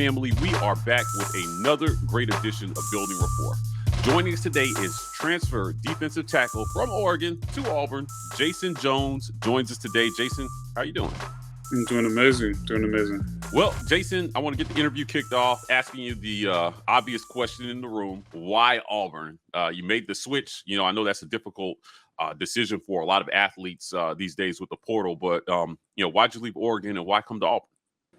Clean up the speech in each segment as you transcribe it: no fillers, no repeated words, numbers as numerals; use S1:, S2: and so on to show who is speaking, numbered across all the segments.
S1: family. We are back with another great edition of Building Rapport. Joining us today is transfer defensive tackle from Oregon to Auburn. Jayson Jones joins us today. Jayson, how you doing?
S2: I'm doing amazing.
S1: Well, Jayson, I want to get the interview kicked off asking you the obvious question in the room. Why Auburn? You made the switch. You know, I know that's a difficult decision for a lot of athletes these days with the portal, but, why'd you leave Oregon and why come to Auburn?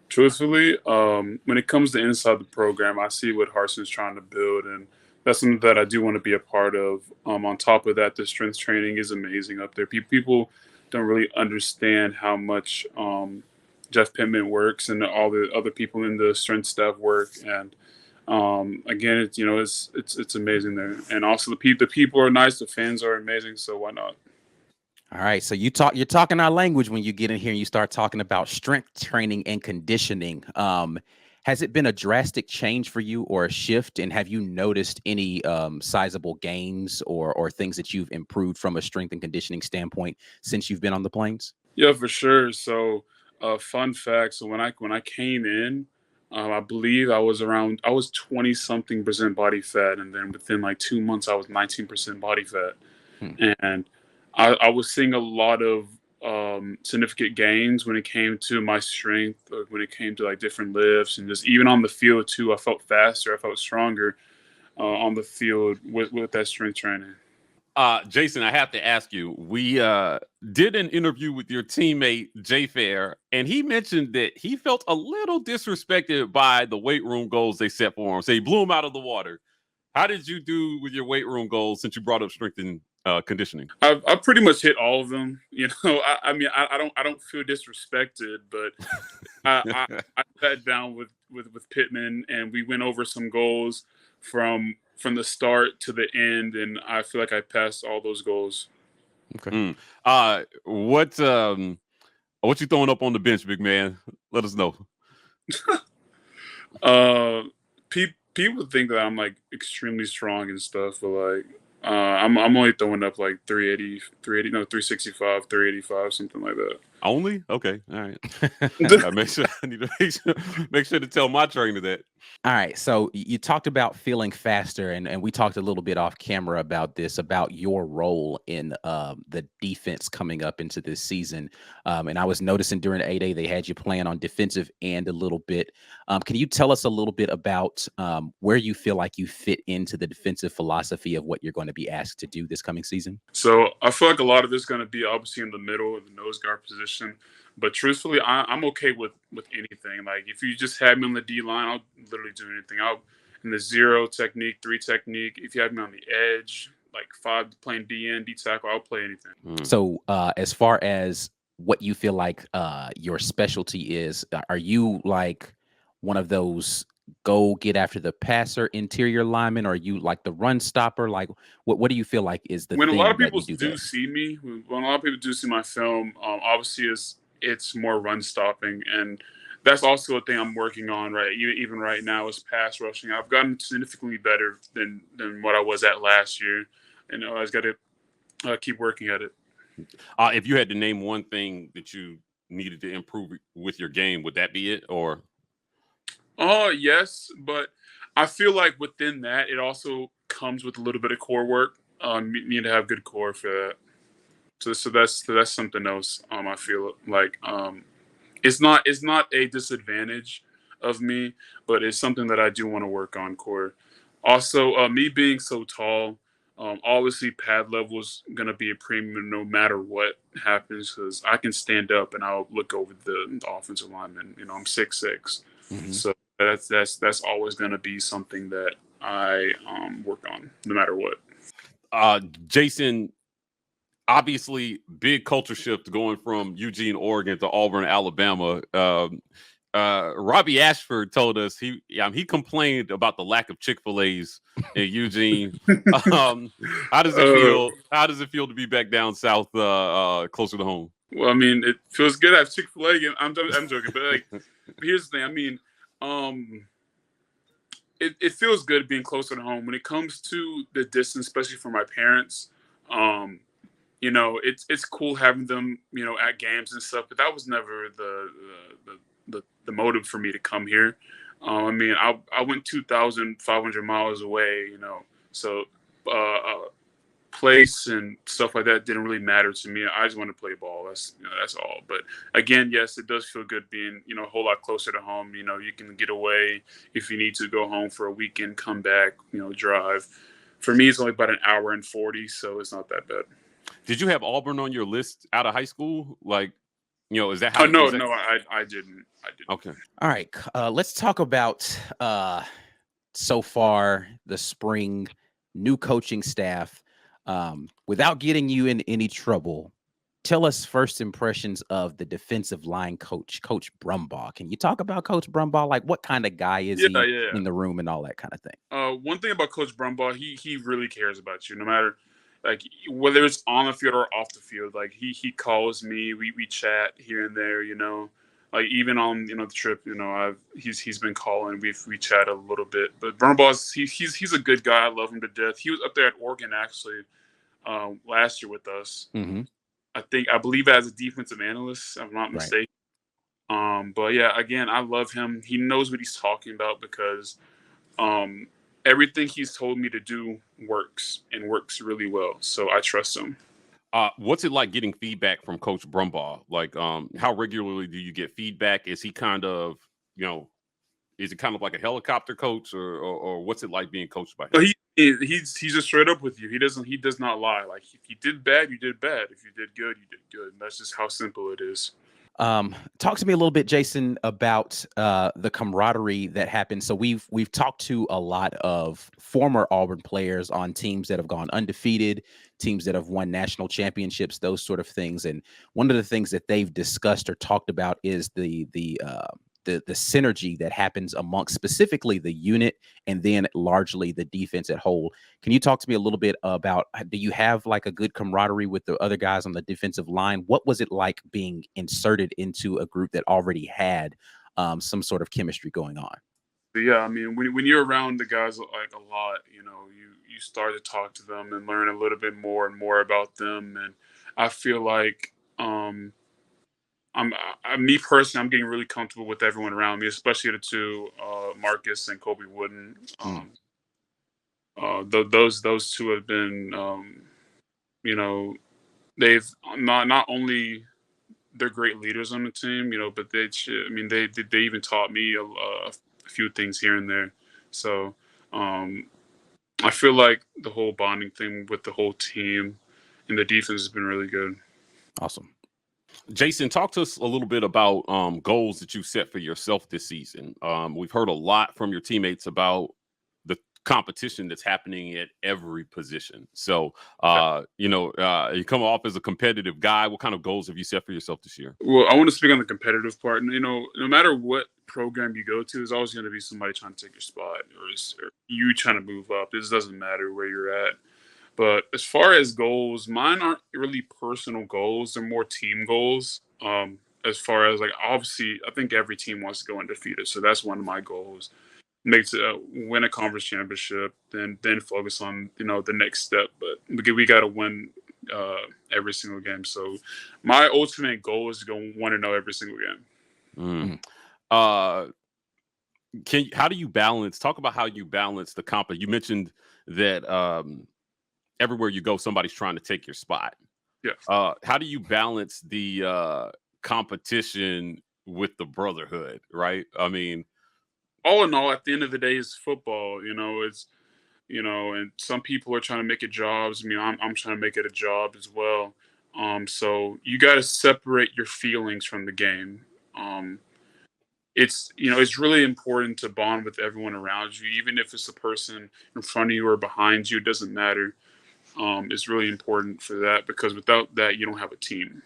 S2: Truthfully, when it comes to inside the program, I see what Harson's trying to build, and that's something that I do want to be a part of. On top of that, the strength training is amazing up there. People don't really understand how much Jeff Pittman works and all the other people in the strength staff work. And again, it's amazing there. And also the people are nice, the fans are amazing. So why not?
S3: All right, so you're talking our language when you get in here and you start talking about strength training and conditioning. Has it been a drastic change for you or a shift? And have you noticed any sizable gains or things that you've improved from a strength and conditioning standpoint since you've been on the plains?
S2: Yeah, for sure. So, fun fact. So when I came in, I believe I was 20-something% body fat, and then within like 2 months, I was 19% body fat, and I was seeing a lot of significant gains when it came to my strength, or when it came to like different lifts, and just even on the field too. I felt faster, I felt stronger on the field with that strength training.
S1: Jayson, I have to ask you, we did an interview with your teammate, Jay Fair, and he mentioned that he felt a little disrespected by the weight room goals they set for him. So he blew him out of the water. How did you do with your weight room goals since you brought up strength and conditioning?
S2: I pretty much hit all of them. You know, I mean, I don't feel disrespected, but I sat down with Pittman, and we went over some goals from the start to the end, and I feel like I passed all those goals.
S1: Okay. What you throwing up on the bench, big man? Let us know.
S2: People think that I'm like extremely strong and stuff, but like I'm only throwing up like 365, 385, something like that.
S1: Only? Okay. All right. I need to make sure to tell my trainer that.
S3: All right, so you talked about feeling faster, and we talked a little bit off camera about this, about your role in the defense coming up into this season. And I was noticing during the A-Day they had you playing on defensive end a little bit. Can you tell us a little bit about where you feel like you fit into the defensive philosophy of what you're going to be asked to do this coming season?
S2: So I feel like a lot of it's going to be obviously in the middle of the nose guard position. But truthfully, I'm okay with anything. Like, if you just had me on the D line, I'll literally do anything. I'll in the 0 technique, 3 technique. If you had me on the edge, like 5 playing DN, D tackle, I'll play anything.
S3: So as far as what you feel like your specialty is, are you like one of those go get after the passer interior lineman, or are you like the run stopper? Like, what do you feel like is the
S2: when
S3: thing
S2: a lot of
S3: that
S2: people
S3: you
S2: do see me, when a lot of people do see my film, obviously it's more run stopping, and that's also a thing I'm working on even right now is pass rushing. I've gotten significantly better than what I was at last year, and I just got to keep working at it.
S1: If you had to name one thing that you needed to improve with your game, would that be it? Or
S2: yes, but I feel like within that it also comes with a little bit of core work. You need to have good core for that. So that's something else. I feel like it's not a disadvantage of me, but it's something that I do want to work on core. Also, me being so tall, obviously pad level is gonna be a premium no matter what happens, because I can stand up and I'll look over the offensive lineman. You know, I'm 6'6", so that's always gonna be something that I work on no matter what.
S1: Jayson, obviously big culture shift going from Eugene, Oregon to Auburn, Alabama. Robbie Ashford told us he complained about the lack of Chick-fil-A's in Eugene. How does it feel? How does it feel to be back down south, closer to home?
S2: Well, I mean, it feels good to have Chick-fil-A again. I'm joking, but like, here's the thing. I mean, it feels good being closer to home. When it comes to the distance, especially for my parents, you know, it's cool having them, you know, at games and stuff. But that was never the motive for me to come here. I mean, I went 2,500 miles away, you know, so place and stuff like that didn't really matter to me. I just want to play ball. That's all. But again, yes, it does feel good being, you know, a whole lot closer to home. You know, you can get away if you need to go home for a weekend, come back, you know, drive. For me, it's only about an hour and 40, so it's not that bad.
S1: Did you have Auburn on your list out of high school? Like, is that
S2: Oh
S1: how?
S2: no,
S1: Is that
S2: no, I didn't. I didn't.
S1: okay?
S3: All right, let's talk about so far the spring, new coaching staff. Without getting you in any trouble, tell us first impressions of the defensive line coach, Coach Brumbaugh. Can you talk about Coach Brumbaugh? Like, what kind of guy is
S2: Yeah,
S3: he
S2: yeah.
S3: in the room and all that kind of thing?
S2: One thing about Coach Brumbaugh, he really cares about you, no matter like whether it's on the field or off the field. Like he calls me, we chat here and there, you know. Like even on the trip, you know, he's been calling. We chat a little bit, but Brumbaugh's he's a good guy. I love him to death. He was up there at Oregon actually last year with us.
S3: Mm-hmm.
S2: I believe as a defensive analyst, if I'm not
S3: Right.
S2: mistaken. But yeah, again, I love him. He knows what he's talking about because um, everything he's told me to do works and works really well. So I trust him.
S1: What's it like getting feedback from Coach Brumbaugh? Like, how regularly do you get feedback? Is he kind of, is it kind of like a helicopter coach, or what's it like being coached by him?
S2: So he's just straight up with you. He does not lie. Like if you did bad, you did bad. If you did good, you did good. And that's just how simple it is.
S3: Talk to me a little bit, Jayson, about the camaraderie that happened. So we've talked to a lot of former Auburn players on teams that have gone undefeated, teams that have won national championships, those sort of things. And one of the things that they've discussed or talked about is the synergy that happens amongst specifically the unit and then largely the defense at whole. Can you talk to me a little bit about, do you have like a good camaraderie with the other guys on the defensive line? What was it like being inserted into a group that already had some sort of chemistry going on?
S2: But yeah, I mean, when you're around the guys like a lot, you know, you start to talk to them and learn a little bit more and more about them. And I feel like me personally, I'm getting really comfortable with everyone around me, especially the two, Marcus and Kobe Wooden. Those two have been, you know, they've not only they're great leaders on the team, you know, but they even taught me a few things here and there. So I feel like the whole bonding thing with the whole team and the defense has been really good.
S3: Awesome.
S1: Jayson, talk to us a little bit about goals that you set for yourself this season. We've heard a lot from your teammates about the competition that's happening at every position. So, you come off as a competitive guy. What kind of goals have you set for yourself this year?
S2: Well, I want to speak on the competitive part. And, you know, no matter what program you go to, there's always going to be somebody trying to take your spot or you trying to move up. This doesn't matter where you're at. But as far as goals, mine aren't really personal goals. They're more team goals. As far as like, obviously, I think every team wants to go undefeated. So that's one of my goals. Win a conference championship, then focus on, you know, the next step. But we got to win every single game. So my ultimate goal is to go 1-0 every single game.
S1: How do you balance? Talk about how you balance the comp. You mentioned that everywhere you go, somebody's trying to take your spot.
S2: Yeah.
S1: How do you balance the competition with the brotherhood? Right. I mean,
S2: all in all, at the end of the day, it's football. You know, and some people are trying to make it jobs. I mean, I'm trying to make it a job as well. So you got to separate your feelings from the game. It's really important to bond with everyone around you, even if it's the person in front of you or behind you. It doesn't matter. It's really important for that because without that, you don't have a team.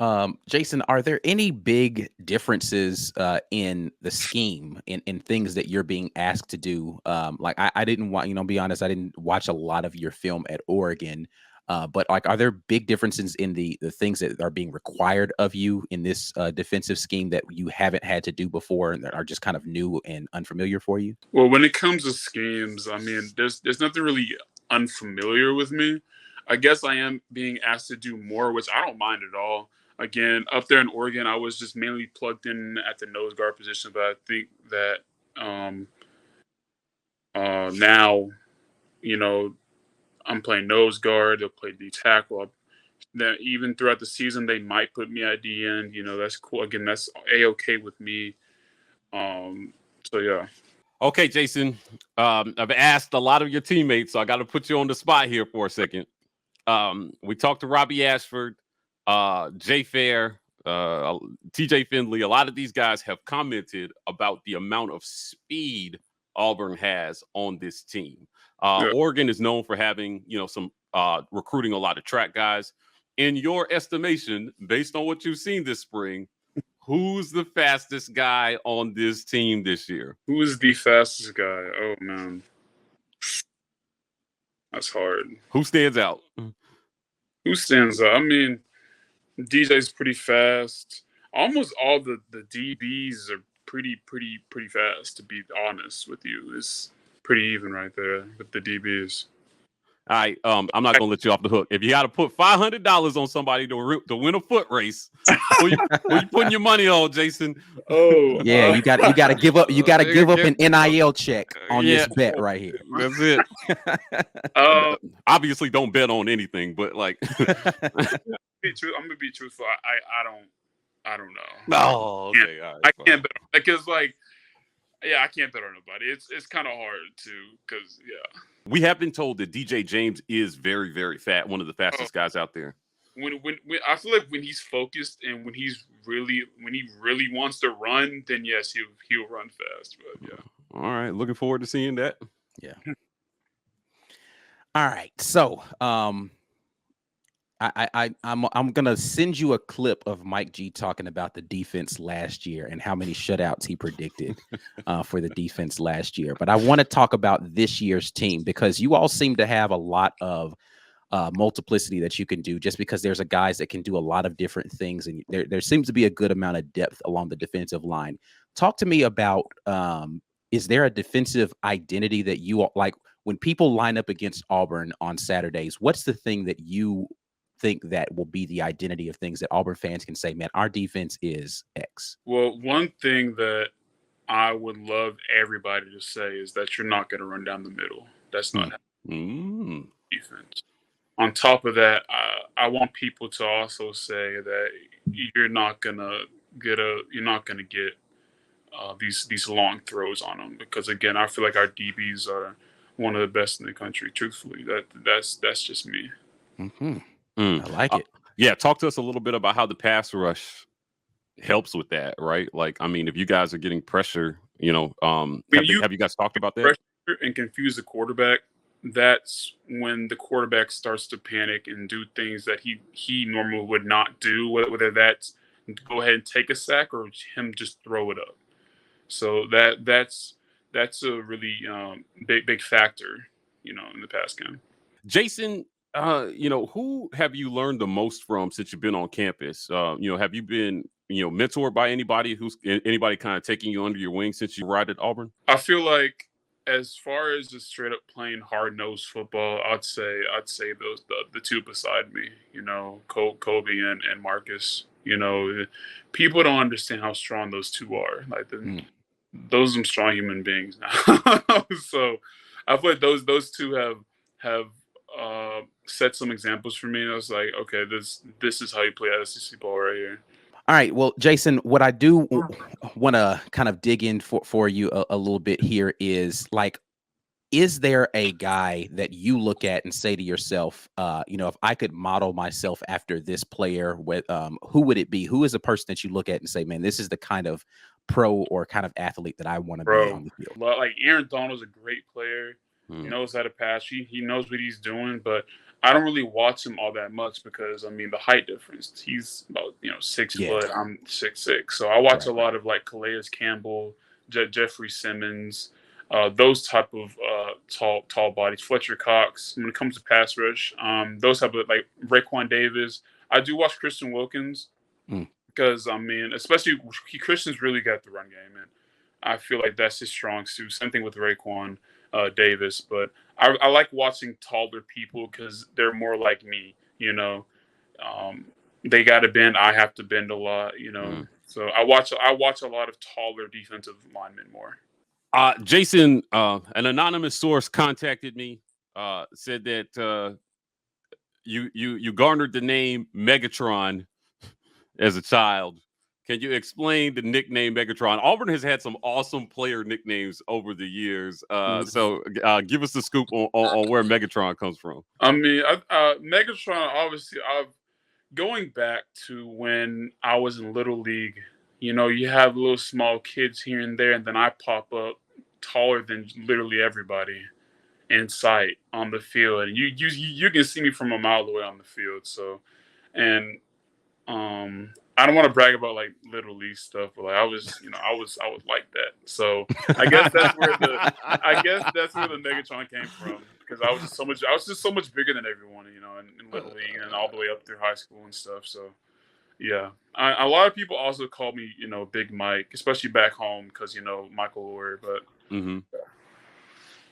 S3: Jayson, are there any big differences in the scheme in things that you're being asked to do? Like I didn't want, be honest, I didn't watch a lot of your film at Oregon. But like, are there big differences in the things that are being required of you in this defensive scheme that you haven't had to do before and that are just kind of new and unfamiliar for you?
S2: Well, when it comes to schemes, I mean, there's nothing really unfamiliar with me. I guess I am being asked to do more, which I don't mind at all. Again, up there in Oregon, I was just mainly plugged in at the nose guard position, but I think that Now, you know, I'm playing nose guard. They'll play D tackle. That even throughout the season, they might put me at D end. That's cool. Again, that's A-okay with me. So yeah.
S1: Okay, Jayson. I've asked a lot of your teammates, so I got to put you on the spot here for a second. We talked to Robbie Ashford, Jay Fair, TJ Finley. A lot of these guys have commented about the amount of speed Auburn has on this team.
S2: Yeah.
S1: Oregon is known for having, some recruiting a lot of track guys. In your estimation, based on what you've seen this spring, who's the fastest guy on this team this year?
S2: Who is the fastest guy? Oh man, that's hard.
S1: Who stands out?
S2: Who stands out? I mean, DJ's pretty fast. Almost all the DBs are pretty fast. To be honest with you, it's pretty even right there with the DBs.
S1: All right, I'm not gonna let you off the hook. If you got to put $500 on somebody to win a foot race, who you putting your money on, Jayson?
S2: Oh
S3: Yeah, you got to give up. You got to give up an NIL check on this bet right here.
S1: That's it. Obviously, don't bet on anything, but like,
S2: I'm gonna be truthful. I don't know.
S1: Oh, okay. All right,
S2: I can't bet because I can't bet on nobody. It's kind of hard to because
S1: we have been told that DJ James is very, very fat, one of the fastest guys out there.
S2: When I feel like when he's focused and when he really wants to run, then yes, he'll run fast. But yeah.
S1: All right, looking forward to seeing that.
S3: Yeah. All right, so I'm gonna send you a clip of Mike G talking about the defense last year and how many shutouts he predicted for the defense last year. But I want to talk about this year's team because you all seem to have a lot of multiplicity that you can do just because there's guys that can do a lot of different things, and there seems to be a good amount of depth along the defensive line. Talk to me about is there a defensive identity that you all, like when people line up against Auburn on Saturdays? What's the thing that you think that will be the identity of things that Auburn fans can say, man, our defense is X?
S2: Well, one thing that I would love everybody to say is that you're not going to run down the middle. That's not defense. On top of that, I want people to also say that you're not gonna get these long throws on them because again, I feel like our DBs are one of the best in the country. Truthfully, that's just me.
S3: I like it.
S1: Yeah, talk to us a little bit about how the pass rush helps with that, right? Like, I mean, if you guys are getting pressure, have you guys talked about that?
S2: Pressure and confuse the quarterback. That's when the quarterback starts to panic and do things that he normally would not do, whether that's go ahead and take a sack or him just throw it up. So that's a really big factor, in the pass game.
S1: Jayson, who have you learned the most from since you've been on campus? Have you been, mentored by anybody kind of taking you under your wing since you arrived at Auburn?
S2: I feel like as far as just straight up playing hard-nosed football, I'd say those the two beside me, Kobe and Marcus. People don't understand how strong those two are. Like those are some strong human beings now. So I feel like those two have set some examples for me. And I was like, okay, this is how you play SEC ball right here.
S3: All right. Well, Jayson, what I do want to kind of dig in for you a little bit here is like, is there a guy that you look at and say to yourself, if I could model myself after this player, who would it be? Who is a person that you look at and say, man, this is the kind of pro or kind of athlete that I want to be on the field?
S2: Like Aaron Donald's a great player. He knows how to pass. He knows what he's doing, but I don't really watch him all that much because the height difference. He's about 6 foot. I'm 6'6". So I watch a lot of like Calais Campbell, Jeffrey Simmons, those type of tall bodies. Fletcher Cox. When it comes to pass rush, those type of like Raekwon Davis. I do watch Christian Wilkins because especially Christian's really got the run game, and I feel like that's his strong suit. Same thing with Raekwon Davis, but I like watching taller people because they're more like me, they got to bend. I have to bend a lot, So I watch a lot of taller defensive linemen more.
S1: Jayson, an anonymous source contacted me, said that you garnered the name Megatron as a child. Can you explain the nickname Megatron? Auburn has had some awesome player nicknames over the years. So give us the scoop on where Megatron comes from.
S2: I mean, Megatron, obviously, going back to when I was in Little League, you have little small kids here and there, and then I pop up taller than literally everybody in sight on the field. And you can see me from a mile away on the field. So, and I don't want to brag about like Little League stuff, but like I was like that. So I guess that's where the Megatron came from, because I was just so much bigger than everyone, in Little League and all the way up through high school and stuff. So yeah, a lot of people also call me, Big Mike, especially back home because Michael Orr. But
S1: yeah.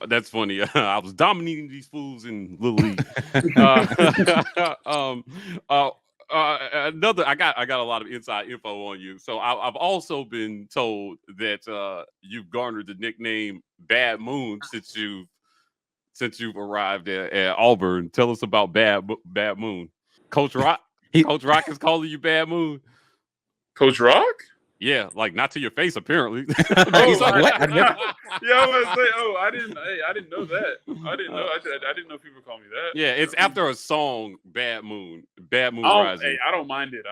S1: That's funny. I was dominating these fools in Little League. I got a lot of inside info on you. So I've also been told that you've garnered the nickname Bad Moon since you've arrived at Auburn. Tell us about Bad Moon. Coach Rock. Coach Rock is calling you Bad Moon.
S2: Coach Rock?
S1: Yeah, like not to your face apparently.
S3: He's like, what?
S2: I was say, I didn't know that. I didn't know people call me that.
S1: Yeah, it's after a song, Bad Moon Rising.
S2: Hey, I don't mind it.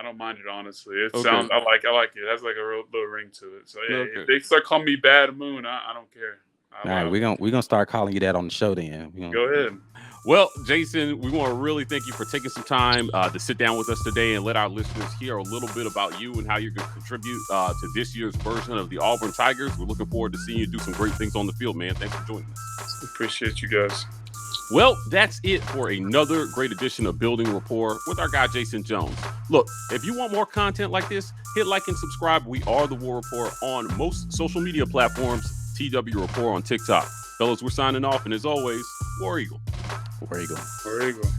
S2: Honestly. It sounds. I like it. It has like a real little ring to it. So yeah, if they start calling me Bad Moon, I don't care.
S3: All right, we're gonna start calling you that on the show then.
S2: Go ahead.
S1: Well, Jayson, we want to really thank you for taking some time to sit down with us today and let our listeners hear a little bit about you and how you're going to contribute to this year's version of the Auburn Tigers. We're looking forward to seeing you do some great things on the field, man. Thanks for joining us.
S2: Appreciate you guys.
S1: Well, that's it for another great edition of Building Rapport with our guy, Jayson Jones. Look, if you want more content like this, hit like and subscribe. We are the War Report on most social media platforms, TW Rapport on TikTok. Fellas, we're signing off, and as always, War Eagle.
S3: War Eagle.
S2: War Eagle.